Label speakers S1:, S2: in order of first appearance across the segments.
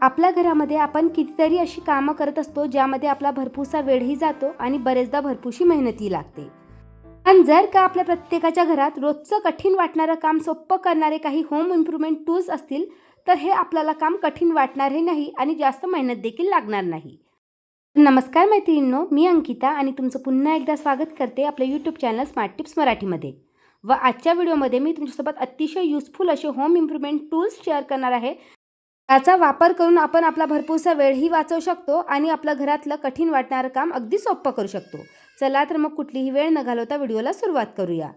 S1: आपल्या घरामध्ये आपण कितीतरी अशी कामं करत असतो ज्यामध्ये आपला भरपूरसा वेळही जातो आणि बरेचदा भरपूरशी मेहनतही लागते. पण जर का आपल्या प्रत्येकाच्या घरात रोजचं कठीण वाटणारं काम सोपं करणारे काही होम इम्प्रूव्हमेंट टूल्स असतील तर हे आपल्याला काम कठीण वाटणारही नाही आणि जास्त मेहनत देखील लागणार नाही. नमस्कार मैत्रिणींनो, मी अंकिता आणि तुमचं पुन्हा एकदा स्वागत करते आपल्या यूट्यूब चॅनल स्मार्ट टिप्स मराठीमध्ये. व आजच्या व्हिडिओमध्ये मी तुमच्यासोबत अतिशय युजफुल असे होम इम्प्रूव्हमेंट टूल्स शेअर करणार आहे. त्याचा वापर करून आपण आपला भरपूरसा वेळही वाचवू शकतो आणि आपलं घरातलं कठीण वाटणारं काम अगदी सोपं करू शकतो. चला तर मग कुठलीही वेळ न घालवता व्हिडिओला सुरुवात करूया.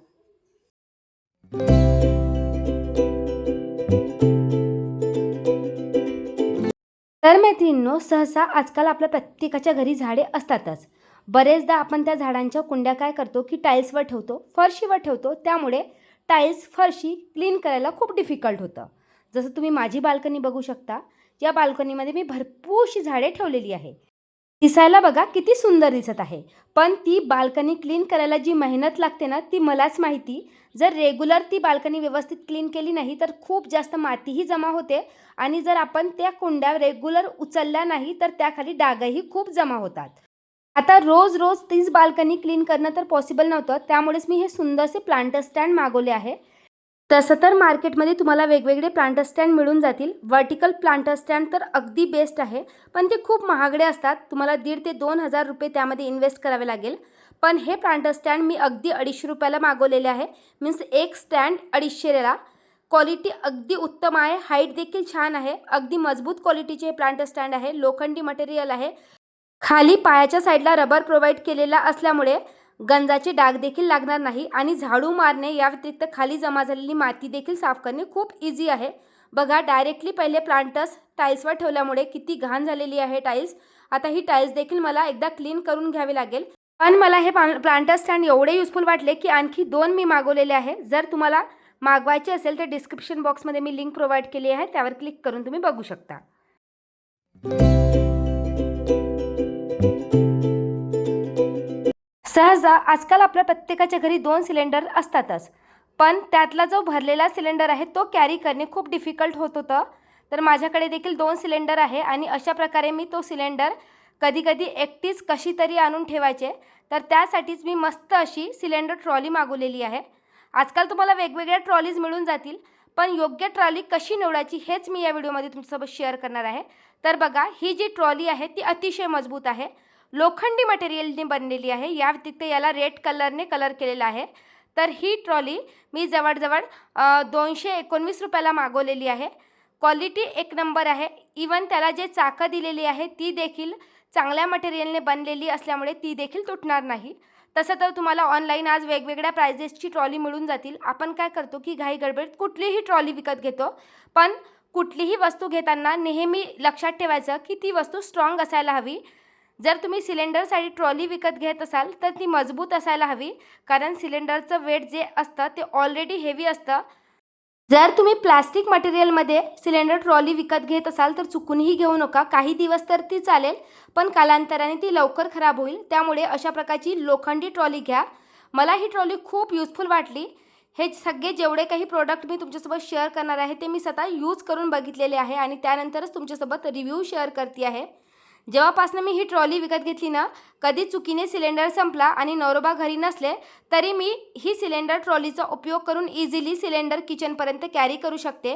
S1: तर मैत्रिणींनो, सहसा आजकाल आपल्या प्रत्येकाच्या घरी झाडे असतातच. बरेचदा आपण त्या झाडांच्या कुंड्या काय करतो की टाईल्सवर ठेवतो, फरशीवर ठेवतो. त्यामुळे टाईल्स फरशी क्लीन करायला खूप डिफिकल्ट होतं. जसं तुम्ही माझी बाल्कनी बघू शकता. या बाल्कनीमध्ये मी भरपूरशी झाडे ठेवलेली आहे. दिसायला बघा किती सुंदर दिसत आहे. पण ती बाल्कनी क्लीन करायला जी मेहनत लागते ना, ती मलाच माहिती. जर रेग्युलर ती बाल्कनी व्यवस्थित क्लीन केली नाही तर खूप जास्त मातीही जमा होते आणि जर आपण त्या कुंड्या रेग्युलर उचलल्या नाही तर त्याखाली डागही खूप जमा होतात. आता रोज रोज तीच बाल्कनी क्लीन करणं तर पॉसिबल नव्हतं. त्यामुळेच मी हे सुंदरसे प्लांटर स्टँड मागवले आहे. तसं तर मार्केटमध्ये तुम्हाला वेगवेगळे प्लांटर स्टँड मिळून जातील. वर्टिकल प्लांटर स्टँड तर अगदी बेस्ट आहे, पण ते खूप महागडे असतात. तुम्हाला 1,500 ते 2,000 रुपये त्यामध्ये इन्व्हेस्ट करावे लागेल. पण हे प्लांटर स्टँड मी अगदी 250 रुपयाला मागवलेले आहे. मीन्स एक स्टँड 250ला. क्वालिटी अगदी उत्तम आहे, हाईट देखील छान आहे. अगदी मजबूत क्वालिटीचे हे प्लांटर स्टँड आहे. लोखंडी मटेरियल आहे. खाली पायाच्या साईडला रबर प्रोव्हाइड केलेला असल्यामुळे गंजाचे डाग देखील लागणार नाही आणि झाडू मारणे या व्यतिरिक्त खाली जमा झालेली माती देखील साफ करणे खूप इझी आहे. बघा, डायरेक्टली पहिले प्लांटर्स टाईल्सवर ठेवल्यामुळे किती घाण झालेली आहे टाईल्स. आता ही टाईल्स देखील मला एकदा क्लीन करून घ्यावी लागेल. पण मला हे प्लांटर स्टँड एवढे युजफुल वाटले की आणखी 2 मी मागवलेले आहे. जर तुम्हाला मागवायचे असेल तर डिस्क्रिप्शन बॉक्समध्ये मी लिंक प्रोव्हाइड केली आहे, त्यावर क्लिक करून तुम्ही बघू शकता. सहसा आजकाल आपल्या प्रत्येकाच्या घरी 2 सिलेंडर असतातच. पण त्यातला जो भरलेला सिलेंडर आहे तो कॅरी करणे खूप डिफिकल्ट होत होतं. तर माझ्याकडे देखील 2 सिलेंडर आहे आणि अशा प्रकारे मी तो सिलेंडर कधी-कधी एकटीच कशी तरी आणून ठेवायचे. तर त्यासाठीच मी मस्त अशी सिलेंडर ट्रॉली मागवलेली आहे. आजकाल तुम्हाला वेगवेगळ्या ट्रॉलीज मिळून जातील, पण योग्य ट्रॉली कशी निवडायची हेच मी या व्हिडिओमध्ये तुमच्यासोबत शेअर करणार आहे. तर बघा, ही जी ट्रॉली आहे ती अतिशय मजबूत आहे. लोखंडी मटेरियलने बनलेली आहे. या व्यतिरिक्त याला रेड कलरने कलर केलेला आहे. तर ही ट्रॉली मी जवळजवळ 219 रुपयाला मागवलेली आहे. क्वालिटी एक नंबर आहे. इवन त्याला जे चाकं दिलेली आहे ती देखील चांगल्या मटेरियलने बनलेली असल्यामुळे ती देखील तुटणार नाही. तसं तर तुम्हाला ऑनलाईन आज वेगवेगळ्या प्राइजेसची ट्रॉली मिळून जातील. आपण काय करतो की घाई गडबडीत कुठलीही ट्रॉली विकत घेतो. पण कुठलीही वस्तू घेताना नेहमी लक्षात ठेवायचं की ती वस्तू स्ट्रॉंग असायला हवी. जर तुम्ही सिलेंडरसाठी ट्रॉली विकत घेत असाल तर ती मजबूत असायला हवी, कारण सिलेंडरचं वेट जे असतं ते ऑलरेडी हेवी असतं. जर तुम्ही प्लास्टिक मटेरियलमध्ये सिलेंडर ट्रॉली विकत घेत असाल तर चुकूनही घेऊ नका. काही दिवस तर ती चालेल, पण कालांतराने ती लवकर खराब होईल. त्यामुळे अशा प्रकारची लोखंडी ट्रॉली घ्या. मला ही ट्रॉली खूप युजफुल वाटली. हे सगळे जेवढे काही प्रोडक्ट मी तुमच्यासोबत शेअर करणार आहे ते मी स्वतः यूज करून बघितलेले आहे आणि त्यानंतरच तुमच्यासोबत रिव्ह्यू शेअर करते आहे. जेव्हापासून मी ही ट्रॉली विकत घेतली ना, कधी चुकीने सिलेंडर संपला आणि नवरोबा घरी नसले तरी मी ही सिलेंडर ट्रॉलीचा उपयोग करून इझिली सिलेंडर किचनपर्यंत कॅरी करू शकते.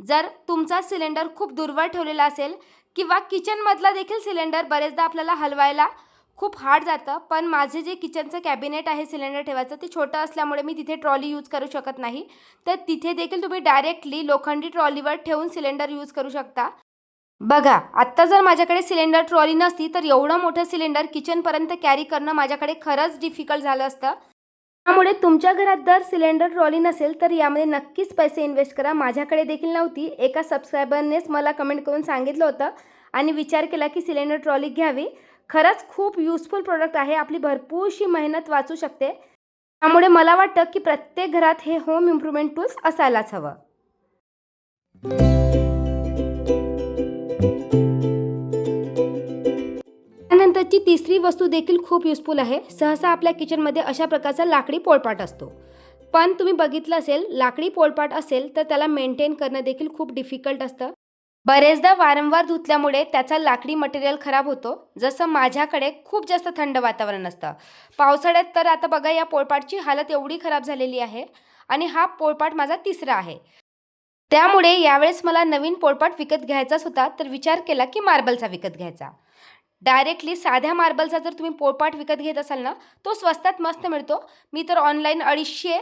S1: जर तुमचा सिलेंडर खूप दूरवर ठेवलेला असेल किंवा किचनमधला देखील सिलेंडर बरेचदा आपल्याला हलवायला खूप हार्ड जातं, पण माझे जे किचनचं कॅबिनेट आहे सिलेंडर ठेवायचं ते छोटं असल्यामुळे मी तिथे ट्रॉली यूज करू शकत नाही. तर तिथे देखील तुम्ही डायरेक्टली लोखंडी ट्रॉलीवर ठेवून सिलेंडर यूज करू शकता. बघा, आत्ता जर माझ्याकडे सिलेंडर ट्रॉली नसती तर एवढं मोठं सिलेंडर किचनपर्यंत कॅरी करणं माझ्याकडे खरंच डिफिकल्ट झालं असतं. त्यामुळे तुमच्या घरात जर सिलेंडर ट्रॉली नसेल तर यामध्ये नक्कीच पैसे इन्व्हेस्ट करा. माझ्याकडे देखील नव्हती. एका सबस्क्रायबरनेच मला कमेंट करून सांगितलं होतं आणि विचार केला की सिलेंडर ट्रॉली घ्यावी. खरंच खूप युजफुल प्रोडक्ट आहे. आपली भरपूरशी मेहनत वाचू शकते. त्यामुळे मला वाटतं की प्रत्येक घरात हे होम इम्प्रूव्हमेंट टूल्स असायलाच हवं. त्यानंतरची तिसरी वस्तू देखील खूप युजफुल आहे. सहसा आपल्या किचनमध्ये अशा प्रकारचा लाकडी पोळपाट असतो. पण तुम्ही बघितलं असेल, लाकडी पोळपाट असेल तर त्याला मेंटेन करणं देखील खूप डिफिकल्ट असतं. बरेचदा वारंवार धुतल्यामुळे त्याचा लाकडी मटेरियल खराब होतो. जसं माझ्याकडे खूप जास्त थंड वातावरण असतं. पावसाळ्यात तर आता बघा या पोळपाटची हालत एवढी खराब झालेली आहे आणि हा पोळपाट माझा तिसरा आहे. त्यामुळे यावेळेस मला नवीन पोळपाट विकत घ्यायचाच होता, तर विचार केला की मार्बलचा विकत घ्यायचा. डायरेक्टली साध्या मार्बलचा जर तुम्ही पोळपाट विकत घेत असाल ना, तो स्वस्तात मस्त मिळतो. मी तर ऑनलाईन 250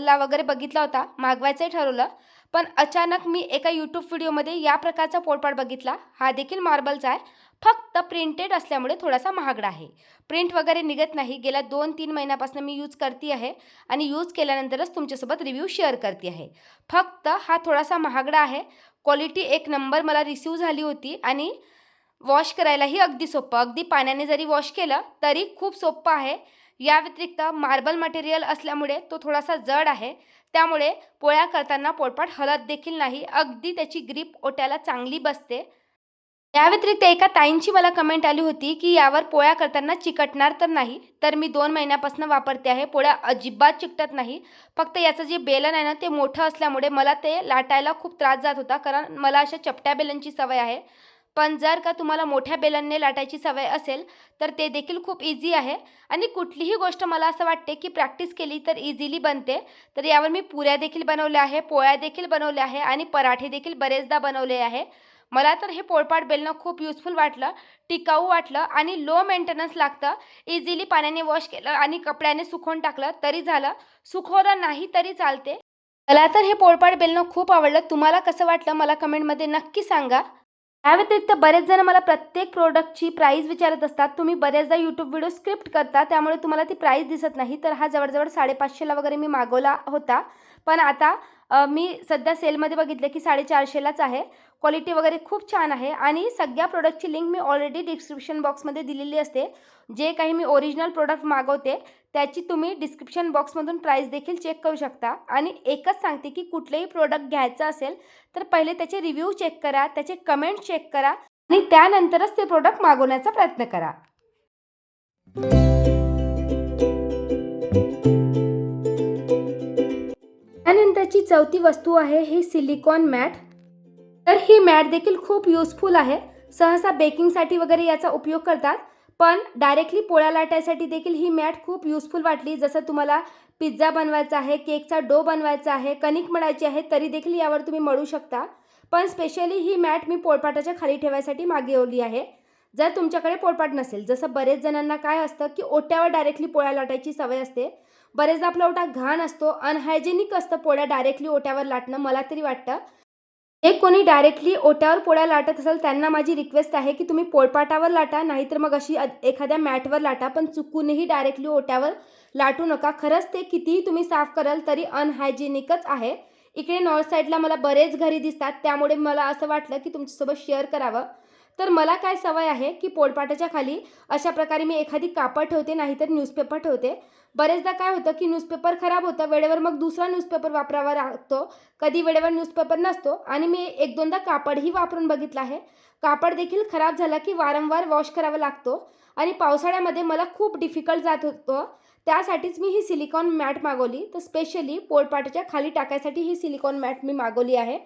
S1: ला वगैरे बघितला होता, मागवायचंही ठरवलं. पण अचानक मी एका यूट्यूब व्हिडिओमध्ये या प्रकारचा पोळपाट बघितला. हा देखील मार्बलचा आहे, फक्त प्रिंटेड असल्यामुळे थोडासा महागडा आहे. प्रिंट वगैरे निघत नाही. गेल्या 2-3 महिन्यापासून मी यूज करते आहे आणि यूज केल्यानंतरच तुमच्यासोबत रिव्ह्यू शेअर करते आहे. फक्त हा थोडासा महागडा आहे. क्वालिटी एक नंबर मला रिसीव्ह झाली होती आणि वॉश करायलाही अगदी सोपं. अगदी पाण्याने जरी वॉश केलं तरी खूप सोपं आहे. या व्यतिरिक्त मार्बल मटेरियल असल्यामुळे तो थोडासा जड आहे. त्यामुळे पोळ्या करताना पोळपाट हलत देखील नाही. अगदी त्याची ग्रिप ओट्याला चांगली बसते. या व्यतिरिक्त एका ताईंची मला कमेंट आली होती की यावर पोळ्या करताना चिकटणार तर नाही. तर मी 2 महिन्यापासून वापरते आहे. पोळ्या अजिबात चिकटत नाही. फक्त याचं जे बेलन आहे ना ते मोठं असल्यामुळे मला ते लाटायला खूप त्रास जात होता, कारण मला अशा चपट्या बेलनची सवय आहे. पण जर का तुम्हाला मोठ्या बेलनने लाटायची सवय असेल तर ते देखील खूप इझी आहे आणि कुठलीही गोष्ट मला असं वाटते की प्रॅक्टिस केली तर इझिली बनते. तर यावर मी पुऱ्या देखील बनवल्या आहे, पोळ्या देखील बनवल्या आहे आणि पराठे देखील बरेचदा बनवले आहे. मला तर हे पोळपाट बेलणं खूप युजफुल वाटलं, टिकाऊ वाटलं आणि लो मेंटेनन्स लागतं. इझिली पाण्याने वॉश केलं आणि कपड्याने सुकवून टाकलं तरी झालं, सुकवलं नाही तरी चालते. मला तर हे पोळपाट बेलणं खूप आवडलं. तुम्हाला कसं वाटलं मला कमेंटमध्ये नक्की सांगा. या व्यतिरिक्त बरेच जण मला प्रत्येक प्रोडक्टची प्राईस विचारत असतात. तुम्ही बरेचदा यूट्यूब व्हिडिओ स्क्रिप्ट करता, त्यामुळे तुम्हाला ती प्राईस दिसत नाही. तर हा जवळजवळ 550 ला वगैरे मी मागवला होता, पण आता मी सध्या सेलमध्ये बघितलं की 450 लाच आहे. क्वालिटी वगैरे खूप छान आहे आणि सगळ्या प्रोडक्टची लिंक मी ऑलरेडी डिस्क्रिप्शन बॉक्समध्ये दिलेली असते. जे काही मी ओरिजिनल प्रोडक्ट मागवते त्याची तुम्ही डिस्क्रिप्शन बॉक्समधून प्राईस देखील चेक करू शकता. आणि एकच सांगते की कुठलेही प्रोडक्ट घ्यायचं असेल तर पहिले त्याचे रिव्ह्यू चेक करा, त्याचे कमेंट चेक करा आणि त्यानंतरच ते प्रोडक्ट मागवण्याचा प्रयत्न करा. त्यानंतरची चौथी वस्तू आहे ही सिलिकॉन मॅट. तर ही मॅट देखील खूप युजफुल आहे. सहसा बेकिंगसाठी वगैरे याचा उपयोग करतात, पण डायरेक्टली पोळ्या लाटायसाठी देखील ही मॅट खूप युजफुल वाटली. जसं तुम्हाला पिझ्झा बनवायचा आहे, केकचा डो बनवायचा आहे, कणिक मळायची आहे, तरी देखील यावर तुम्ही मळू शकता. पण स्पेशली ही मॅट मी पोळपाटाच्या खाली ठेवायसाठी मागवली आहे. जर तुमच्याकडे पोळपाट नसेल, जसं बरेच जणांना काय असतं की ओट्यावर डायरेक्टली पोळ्या लाटायची सवय असते. बरेचदा आपला ओटा घाण असतो, अनहायजेनिक असतं पोळ्या डायरेक्टली ओट्यावर लाटणं. मला तरी वाटतं जे कोणी डायरेक्टली ओट्यावर पोळ्या लाटत असेल त्यांना माझी रिक्वेस्ट आहे की तुम्ही पोळपाटावर लाटा, नाहीतर मग अशी एखाद्या मॅटवर लाटा, पण चुकूनही डायरेक्टली ओट्यावर लाटू नका. खरंच ते कितीही तुम्ही साफ कराल तरी अनहायजेनिकच आहे. इकडे नॉर्थ साईडला मला बरेच घरी दिसतात, त्यामुळे मला असं वाटलं की तुमच्यासोबत शेअर करावं. तर मला काय सवय आहे की पोळपाटाच्या खाली अशा प्रकारे मी एखादी कापड ठेवते, नाहीतर न्यूजपेपर ठेवते. बरेचदा काय होतं की न्यूजपेपर खराब होतं, वेळेवर मग दुसरा न्यूजपेपर वापरावा लागतो. कधी वेळेवर न्यूजपेपर नसतो आणि मी 1-2दा कापडही वापरून बघितलं आहे. कापड देखील खराब झाला की वारंवार वॉश करावा लागतो आणि पावसाळ्यामध्ये मला खूप डिफिकल्ट जात होतं. त्यासाठीच मी ही सिलिकॉन मॅट मागवली. तर स्पेशली पोळपाटाच्या खाली टाकायसाठी ही सिलिकॉन मॅट मी मागवली आहे.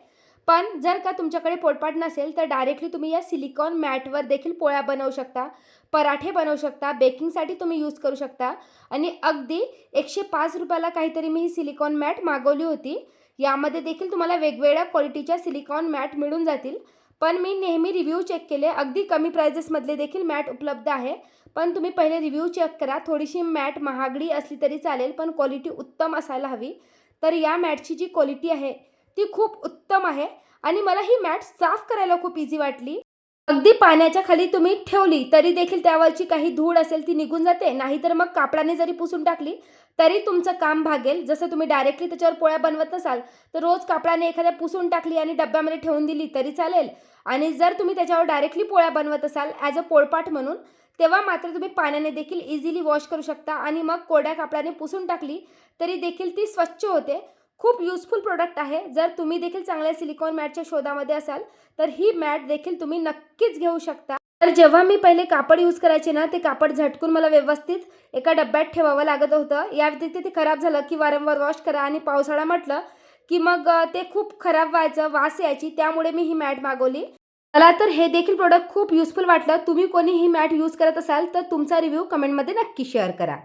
S1: पण जर का तुमच्याकडे पोळपाट नसेल तर डायरेक्टली तुम्ही या सिलिकॉन मॅटवर देखील पोळ्या बनवू शकता, पराठे बनवू शकता, बेकिंगसाठी तुम्ही यूज करू शकता. आणि अगदी ₹105 काहीतरी मी ही सिलिकॉन मॅट मागवली होती. यामध्ये देखील तुम्हाला वेगवेगळ्या क्वालिटीच्या सिलिकॉन मॅट मिळून जातील. पण मी नेहमी रिव्ह्यू चेक केले, अगदी कमी प्राइजेसमधले देखील मॅट उपलब्ध आहे. पण तुम्ही पहिले रिव्ह्यू चेक करा. थोडीशी मॅट महागडी असली तरी चालेल, पण क्वालिटी उत्तम असायला हवी. तर या मॅटची जी क्वालिटी आहे ती खूप उत्तम आहे आणि मला ही मॅट साफ करायला खूप इझी वाटली. अगदी पाण्याच्या खाली तुम्ही ठेवली तरी देखील त्यावरची काही धूळ असेल ती निघून जाते, नाहीतर मग कापडाने जरी पुसून टाकली तरी तुमचं काम भागेल. जसं तुम्ही डायरेक्टली त्याच्यावर पोळ्या बनवत नसाल तर रोज कापडाने एखाद्या पुसून टाकली आणि डब्यामध्ये ठेवून दिली तरी चालेल. आणि जर तुम्ही त्याच्यावर डायरेक्टली पोळ्या बनवत असाल ॲज अ पोळपाट म्हणून, तेव्हा मात्र तुम्ही पाण्याने देखील इझिली वॉश करू शकता आणि मग कोरड्या कापडाने पुसून टाकली तरी देखील ती स्वच्छ होते. खूप युजफुल प्रोडक्ट आहे. जर तुम्ही देखील चांगल्या सिलिकॉन मॅटच्या शोधामध्ये असाल तर ही मॅट देखील तुम्ही नक्कीच घेऊ शकता. तर जेव्हा मी पहिले कापड यूज करायचे ना, ते कापड झटकून मला व्यवस्थित एका डब्यात ठेवावं लागत होतं. या व्यतिरिक्त ते खराब झालं की वारंवार वॉश करा आणि पावसाळा म्हटलं की मग ते खूप खराब व्हायचं, वास यायची, त्यामुळे मी ही मॅट मागवली. मला तर हे देखील प्रोडक्ट खूप युजफुल वाटलं. तुम्ही कोणी ही मॅट यूज करत असाल तर तुमचा रिव्ह्यू कमेंटमध्ये नक्की शेअर करा.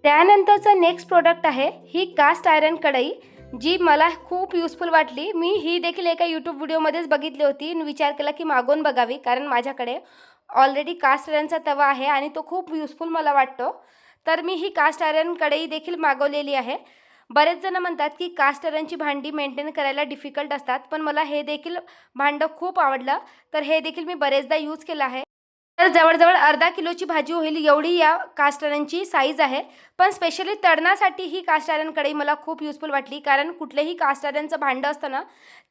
S1: त्यानंतरचं नेक्स्ट प्रोडक्ट आहे ही कास्ट आयरन कढई, जी मला खूप युजफुल वाटली. मी ही देखील एका यूट्यूब व्हिडिओमध्येच बघितली होती आणि विचार केला की मागवून बघावी, कारण माझ्याकडे ऑलरेडी कास्ट आयरनचा तवा आहे आणि तो खूप युजफुल मला वाटतो. तर मी ही कास्ट आयरन कढई देखील मागवलेली आहे. बरेच जण म्हणतात की कास्ट आयरनची भांडी मेंटेन करायला डिफिकल्ट असतात, पण मला हे देखील भांडं खूप आवडलं. तर हे देखील मी बरेचदा यूज केलं आहे. तर जवळजवळ अर्धा किलोची भाजी होईल एवढी या कास्ट आयरनची साईज आहे. पण स्पेशली तळणासाठी ही कास्ट आयरन कढई मला खूप युजफुल वाटली, कारण कुठलेही कास्ट आयरनचं भांडं असतं ना,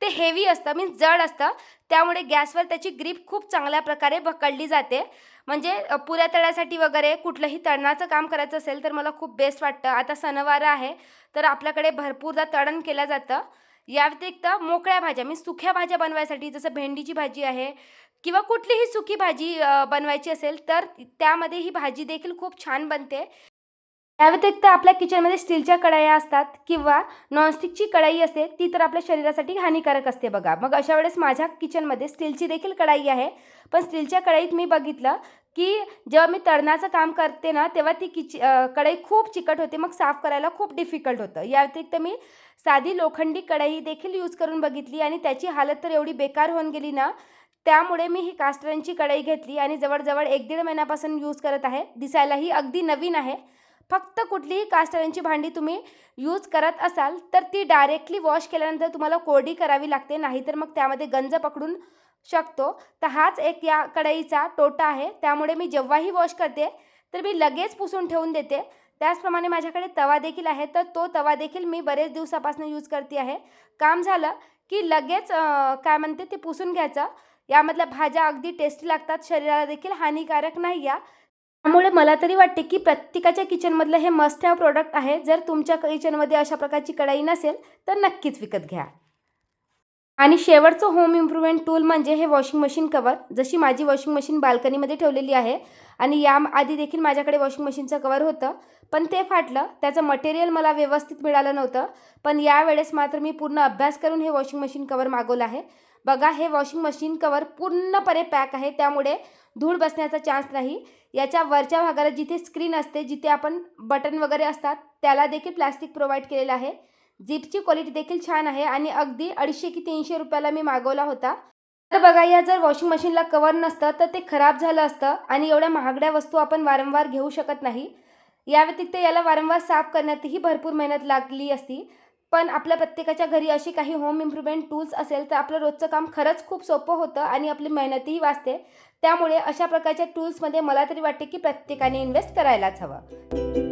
S1: ते हेवी असतं, मीन्स जड असतं. त्यामुळे गॅसवर त्याची ग्रीप खूप चांगल्या प्रकारे पकडली जाते. म्हणजे पुऱ्या तळ्यासाठी वगैरे कुठलंही तळणाचं काम करायचं असेल तर मला खूप बेस्ट वाटतं. आता सणवार आहे तर आपल्याकडे भरपूरदा तळण केलं जातं. या व्यतिरिक्त मोकळ्या भाज्या, मी सुक्या भाज्या बनवायसाठी, जसं भेंडीची भाजी आहे किंवा कुठलीही सुकी भाजी बनवायची असेल तर त्यामध्ये ही भाजी देखील खूप छान बनते. त्या व्यतिरिक्त आपल्या किचनमध्ये स्टीलच्या कढया असतात किंवा नॉनस्टिकची कढई असते, ती तर आपल्या शरीरासाठी हानिकारक असते बघा. मग अशा वेळेस माझ्या किचनमध्ये स्टीलची देखील कढई आहे. पण स्टीलच्या कढईत मी बघितलं की जेव्हा मी तळणाचं काम करते ना, तेव्हा ती कढई खूप चिकट होते, मग साफ करायला खूप डिफिकल्ट होतं. या व्यतिरिक्त मी साधी लोखंडी कढई देखील यूज करून बघितली आणि त्याची हालत तर एवढी बेकार होऊन गेली ना, त्यामुळे मी ही कास्ट आयरनची कढई घेतली आणि जवळजवळ 1-1.5 महिन्यापासून यूज करत आहे. दिसायलाही अगदी नवीन आहे. फक्त कुठलीही कास्ट आयरनची भांडी तुम्ही यूज करत असाल तर ती डायरेक्टली वॉश केल्यानंतर तुम्हाला कोरडी करावी लागते, नाहीतर मग त्यामध्ये गंज पकडून शकतो. तर हाच एक या कढईचा तोटा आहे. त्यामुळे मी जेव्हाही वॉश करते तर मी लगेच पुसून ठेवून देते. त्याचप्रमाणे माझ्याकडे तवा देखील आहे, तर तो तवा देखील मी बरेच दिवसापासून यूज करते आहे. काम झालं की लगेच काय म्हणते ते पुसून घ्यायचं. यामधल्या भाज्या अगदी टेस्टी लागतात, शरीराला देखील हानिकारक नाही या. त्यामुळे मला तरी वाटते की प्रत्येकाच्या किचनमधलं हे मस्ट हॅव प्रॉडक्ट आहे. जर तुमच्या किचनमध्ये अशा प्रकारची कढई नसेल तर नक्कीच विकत घ्या. आणि शेवटचं होम इम्प्रूव्हमेंट टूल म्हणजे हे वॉशिंग मशीन कवर. जशी माझी वॉशिंग मशीन बाल्कनीमध्ये ठेवलेली आहे आणि याआधी देखील माझ्याकडे वॉशिंग मशीनचं कवर होतं, पण ते फाटलं. त्याचं मटेरियल मला व्यवस्थित मिळालं नव्हतं. पण यावेळेस मात्र मी पूर्ण अभ्यास करून हे वॉशिंग मशीन कवर मागवलं आहे. बघा, हे वॉशिंग मशीन कवर पूर्णपणे पॅक आहे, त्यामुळे धूळ बसण्याचा चान्स नाही. याच्या वरच्या भागाला जिथे स्क्रीन असते, जिथे आपण बटन वगैरे असतात, त्याला देखील प्लास्टिक प्रोव्हाइड केलेलं आहे. झिपची क्वालिटी देखील छान आहे आणि अगदी 250 की 300 रुपयाला मी मागवला होता. तर बघा, या जर वॉशिंग मशीनला कवर नसतं तर ते खराब झालं असतं आणि एवढ्या महागड्या वस्तू आपण वारंवार घेऊ शकत नाही. या व्यतिरिक्त याला वारंवार साफ करण्यातही भरपूर मेहनत लागली असती. पण आपल्या प्रत्येकाच्या घरी अशी काही होम इम्प्रूव्हमेंट टूल्स असेल तर आपलं रोजचं काम खरंच खूप सोपं होतं आणि आपली मेहनतही वाचते. त्यामुळे अशा प्रकारच्या टूल्समध्ये मला तरी वाटते की प्रत्येकाने इन्व्हेस्ट करायलाच हवं.